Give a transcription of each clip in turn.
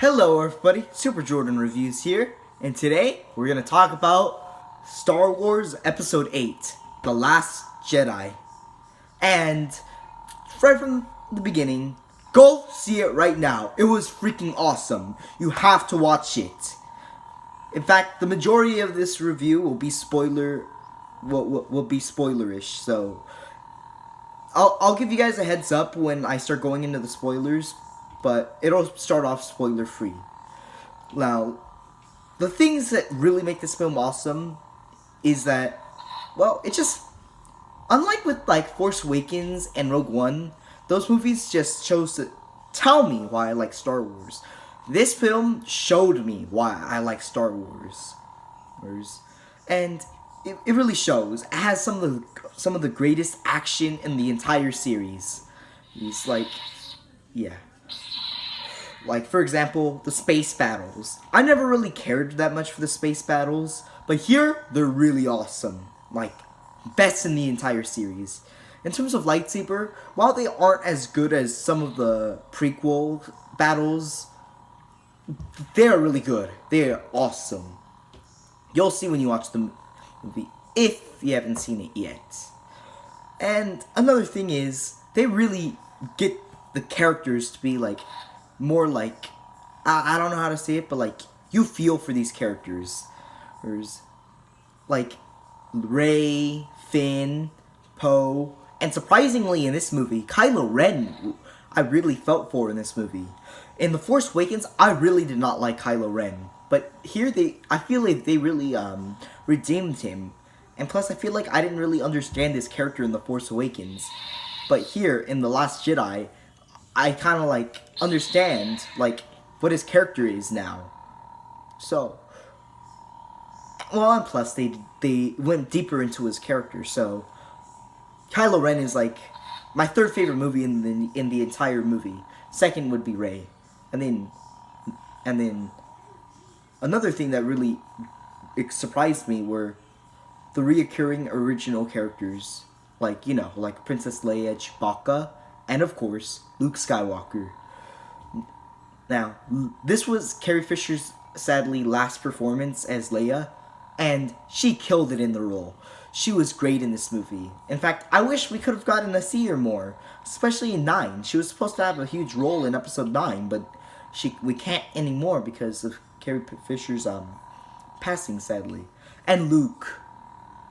Hello everybody, Super Jordan Reviews here, and today we're going to talk about Star Wars Episode 8, The Last Jedi. And right from the beginning, go see it right now. It was freaking awesome. You have to watch it. In fact, the majority of this review will be will be spoilerish, so I'll give you guys a heads up when I start going into the spoilers, but it'll start off spoiler free. Now, the things that really make this film awesome is that, well, it just, unlike with like Force Awakens and Rogue One, those movies just chose to tell me why I like Star Wars. This film showed me why I like Star Wars. And it really shows. It has some of the greatest action in the entire series. It's like, yeah. Like, for example, the space battles. I never really cared that much for the space battles, but here, they're really awesome. Like, best in the entire series. In terms of lightsaber, while they aren't as good as some of the prequel battles, they are really good. They are awesome. You'll see when you watch the movie, if you haven't seen it yet. And another thing is, they really get the characters to be like, more like, I don't know how to say it, but like, you feel for these characters. There's like Rey, Finn, Poe, and surprisingly in this movie, Kylo Ren, I really felt for in this movie. In The Force Awakens, I really did not like Kylo Ren, but here I feel like they really redeemed him. And plus, I feel like I didn't really understand this character in The Force Awakens, but here in The Last Jedi, I kind of like understand like what his character is now. So, well, and plus they went deeper into his character. So, Kylo Ren is like my third favorite movie in the entire movie. Second would be Rey, and then another thing that really surprised me were the reoccurring original characters, like like Princess Leia, Chewbacca, and of course Luke Skywalker. Now, this was Carrie Fisher's sadly last performance as Leia, and she killed it in the role. She was great in this movie. In fact, I wish we could have gotten to see her more, especially in 9. She was supposed to have a huge role in episode 9, but we can't anymore because of Carrie Fisher's passing, sadly. And Luke,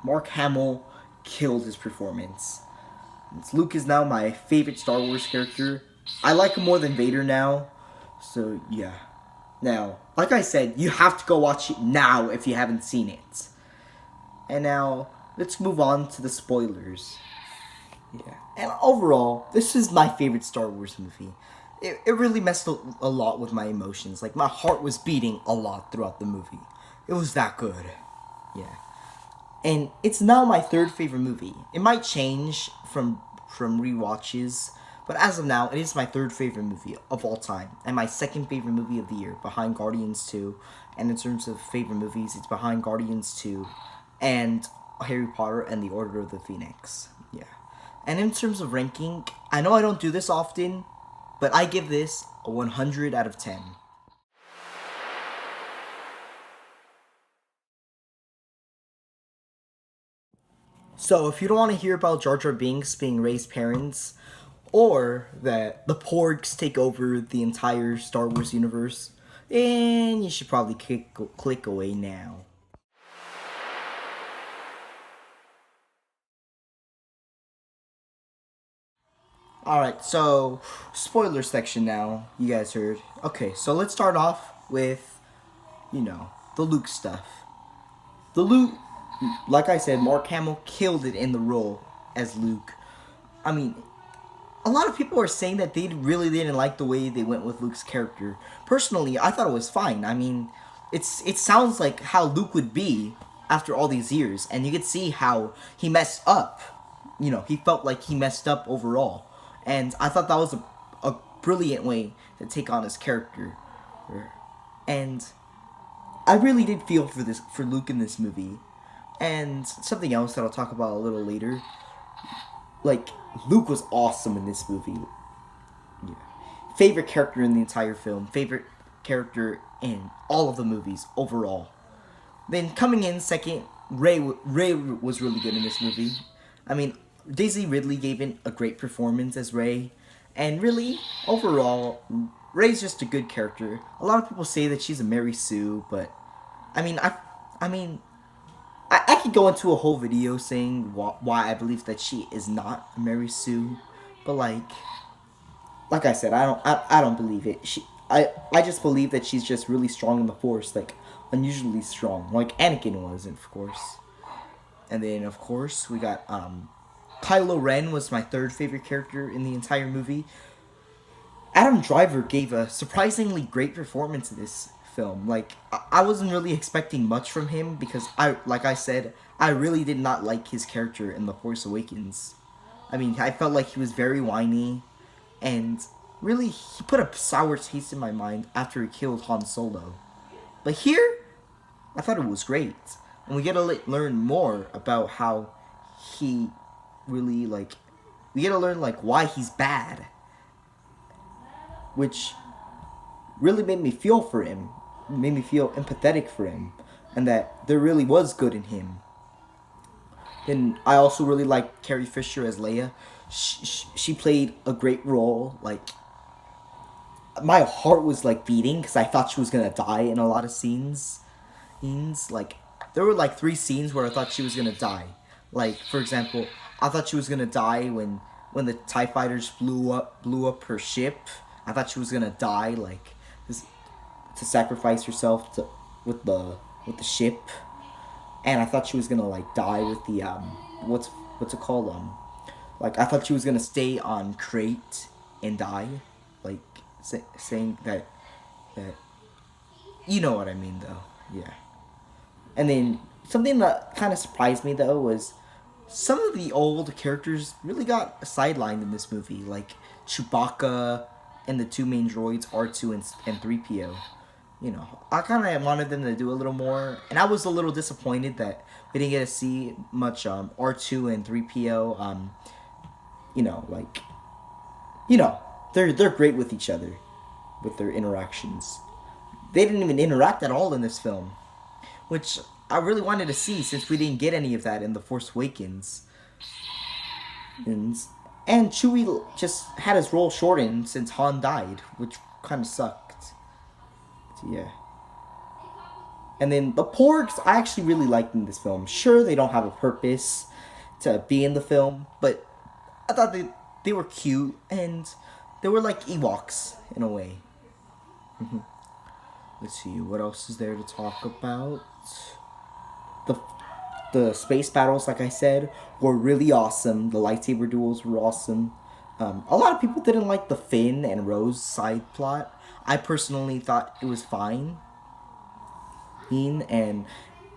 Mark Hamill killed his performance. Luke is now my favorite Star Wars character. I like him more than Vader now. So, yeah. Now, like I said, you have to go watch it now if you haven't seen it. And now, let's move on to the spoilers. Yeah. And overall, this is my favorite Star Wars movie. It really messed a lot with my emotions. Like, my heart was beating a lot throughout the movie. It was that good. Yeah. And it's now my third favorite movie. It might change from rewatches, but as of now, it is my third favorite movie of all time, and my second favorite movie of the year, behind Guardians 2. And in terms of favorite movies, it's behind Guardians 2 and Harry Potter and the Order of the Phoenix. Yeah. And in terms of ranking, I know I don't do this often, but I give this a 100 out of 10. So, if you don't want to hear about Jar Jar Binks being Rey's parents, or that the Porgs take over the entire Star Wars universe, then you should probably click away now. Alright, so, spoiler section now, you guys heard. Okay, so let's start off with, the Luke stuff. The Luke, like I said, Mark Hamill killed it in the role as Luke. I mean, a lot of people are saying that they really didn't like the way they went with Luke's character. Personally, I thought it was fine. I mean, it sounds like how Luke would be after all these years, and you could see how he messed up. He felt like he messed up overall. And I thought that was a brilliant way to take on his character. And I really did feel for Luke in this movie. And something else that I'll talk about a little later. Like, Luke was awesome in this movie. Yeah. Favorite character in the entire film. Favorite character in all of the movies overall. Then coming in second, Ray was really good in this movie. I mean, Daisy Ridley gave in a great performance as Ray, and really overall, Ray's just a good character. A lot of people say that she's a Mary Sue, but I mean, I could go into a whole video saying why I believe that she is not a Mary Sue, but like I said, I don't believe it. I just believe that she's just really strong in the Force, like unusually strong, like Anakin was, of course. And then of course we got Kylo Ren was my third favorite character in the entire movie. Adam Driver gave a surprisingly great performance in this film. Like I wasn't really expecting much from him because like I said, I really did not like his character in The Force Awakens. I mean, I felt like he was very whiny, and really he put a sour taste in my mind after he killed Han Solo. But here, I thought it was great, and we get to learn more about how he really we get to learn why he's bad, which really made me feel for him, made me feel empathetic for him, and that there really was good in him. And I also really liked Carrie Fisher as Leia. She played a great role. Like, my heart was beating because I thought she was gonna die in a lot of scenes. Like, there were 3 scenes where I thought she was gonna die. Like, for example, I thought she was gonna die when the TIE fighters blew up her ship. I thought she was gonna die to sacrifice herself with the ship, and I thought she was gonna die with the what's it called, I thought she was gonna stay on Crate and die, saying that you know what I mean though, yeah. And then something that kind of surprised me though was some of the old characters really got sidelined in this movie, like Chewbacca and the 2 main droids, R2 and 3PO. You know, I kind of wanted them to do a little more, and I was a little disappointed that we didn't get to see much R2 and 3PO. They're great with each other, with their interactions. They didn't even interact at all in this film, which I really wanted to see since we didn't get any of that in The Force Awakens. And Chewie just had his role shortened since Han died, which kind of sucked. Yeah. And then the Porgs, I actually really liked in this film. Sure, they don't have a purpose to be in the film, but I thought they were cute, and they were like Ewoks in a way. Let's see, what else is there to talk about? The space battles, like I said, were really awesome. The lightsaber duels were awesome. A lot of people didn't like the Finn and Rose side plot. I personally thought it was fine. And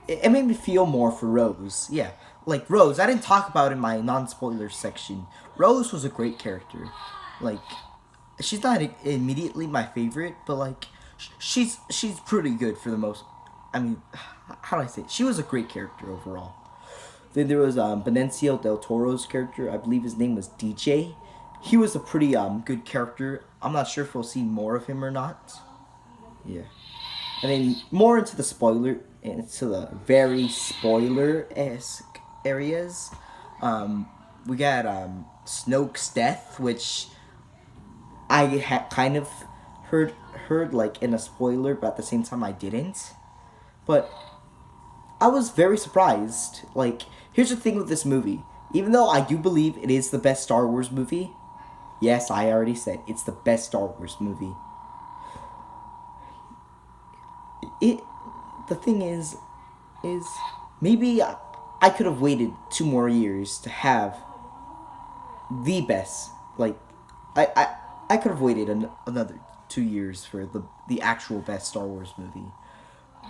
it made me feel more for Rose. Yeah, like Rose, I didn't talk about in my non-spoiler section. Rose was a great character. She's not immediately my favorite, but she's pretty good for the most. I mean, how do I say it? She was a great character overall. Then there was Benicio del Toro's character. I believe his name was DJ. He was a pretty good character. I'm not sure if we'll see more of him or not. Yeah. And then more into the very spoiler-esque areas. We got Snoke's death, which I had kind of heard in a spoiler, but at the same time I didn't. But I was very surprised. Here's the thing with this movie. Even though I do believe it is the best Star Wars movie, yes, I already said it's the best Star Wars movie. The thing is maybe I could have waited 2 more years to have the best. I could have waited another 2 years for the actual best Star Wars movie.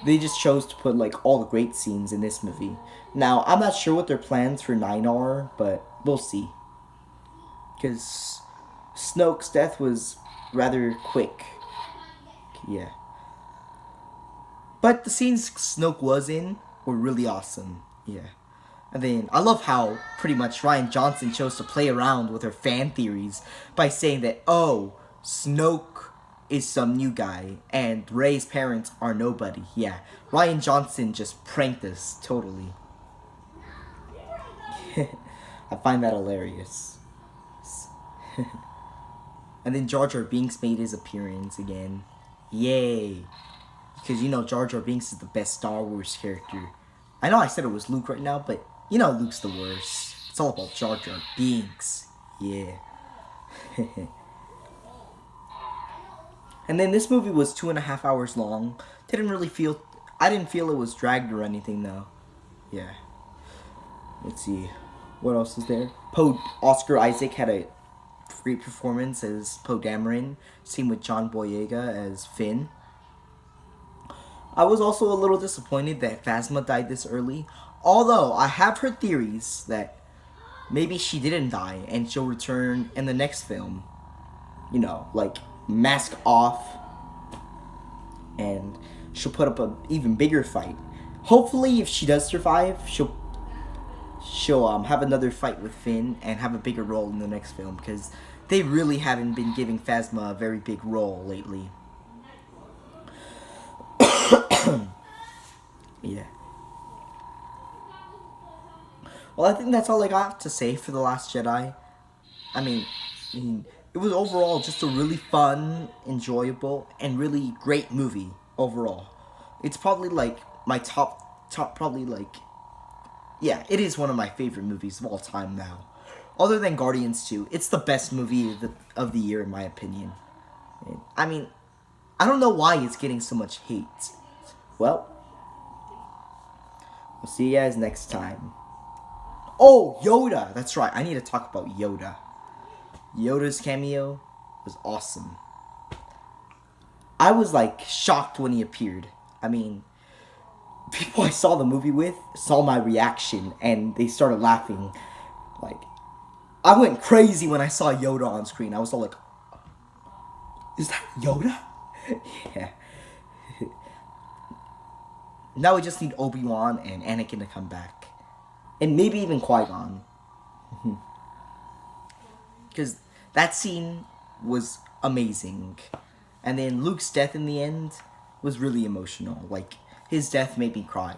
They just chose to put all the great scenes in this movie. Now, I'm not sure what their plans for 9 are, but we'll see. Because Snoke's death was rather quick. Yeah. But the scenes Snoke was in were really awesome. Yeah. And then I love how pretty much Rian Johnson chose to play around with her fan theories by saying that, oh, Snoke is some new guy, and Rey's parents are nobody. Yeah, Ryan Johnson just pranked us totally. I find that hilarious. And then Jar Jar Binks made his appearance again. Yay! Because you know Jar Jar Binks is the best Star Wars character. I know I said it was Luke right now, but you know Luke's the worst. It's all about Jar Jar Binks. Yeah. And then this movie was 2.5 hours long. I didn't feel it was dragged or anything though. Yeah. Let's see. What else is there? Oscar Isaac had a great performance as Poe Dameron. Same with John Boyega as Finn. I was also a little disappointed that Phasma died this early. Although, I have heard theories that maybe she didn't die and she'll return in the next film. You know, like, mask off. And she'll put up an even bigger fight. Hopefully, if she does survive, she'll have another fight with Finn and have a bigger role in the next film. Because they really haven't been giving Phasma a very big role lately. Yeah. Well, I think that's all I got to say for The Last Jedi. I mean, it was overall just a really fun, enjoyable, and really great movie overall. It's probably like my yeah, it is one of my favorite movies of all time now. Other than Guardians 2, it's the best movie of the year in my opinion. I mean, I don't know why it's getting so much hate. Well, we'll see you guys next time. Oh, Yoda! That's right, I need to talk about Yoda. Yoda's cameo was awesome. I was like shocked when he appeared. I mean, people I saw the movie with saw my reaction and they started laughing. Like, I went crazy when I saw Yoda on screen. I was all like, is that Yoda? Yeah. Now we just need Obi-Wan and Anakin to come back. And maybe even Qui-Gon. Because that scene was amazing. And then Luke's death in the end was really emotional. Like, his death made me cry.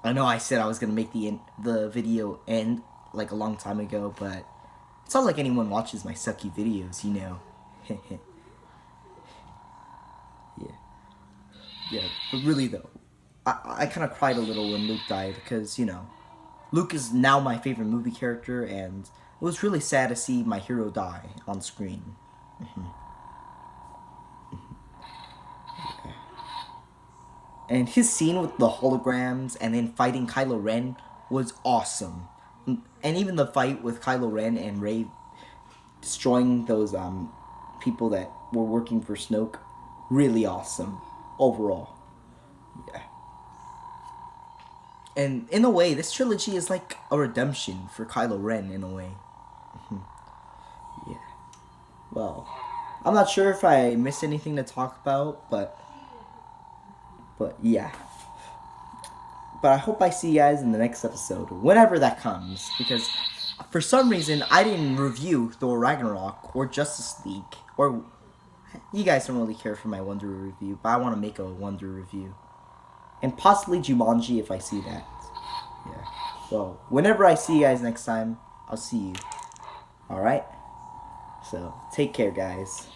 I know I said I was going to make the video end like a long time ago, but it's not like anyone watches my sucky videos, you know. Yeah, but really though, I kind of cried a little when Luke died because, you know, Luke is now my favorite movie character, and it was really sad to see my hero die on screen. And his scene with the holograms and then fighting Kylo Ren was awesome. And even the fight with Kylo Ren and Rey destroying those people that were working for Snoke, really awesome overall. Yeah. And in a way, this trilogy is like a redemption for Kylo Ren in a way. Yeah. Well, I'm not sure if I missed anything to talk about, but yeah. But I hope I see you guys in the next episode, whenever that comes, because for some reason I didn't review Thor Ragnarok or Justice League, or you guys don't really care for my Wonder review, but I want to make a Wonder review. And possibly Jumanji if I see that. Yeah. Well, whenever I see you guys next time, I'll see you. Alright? So, take care, guys.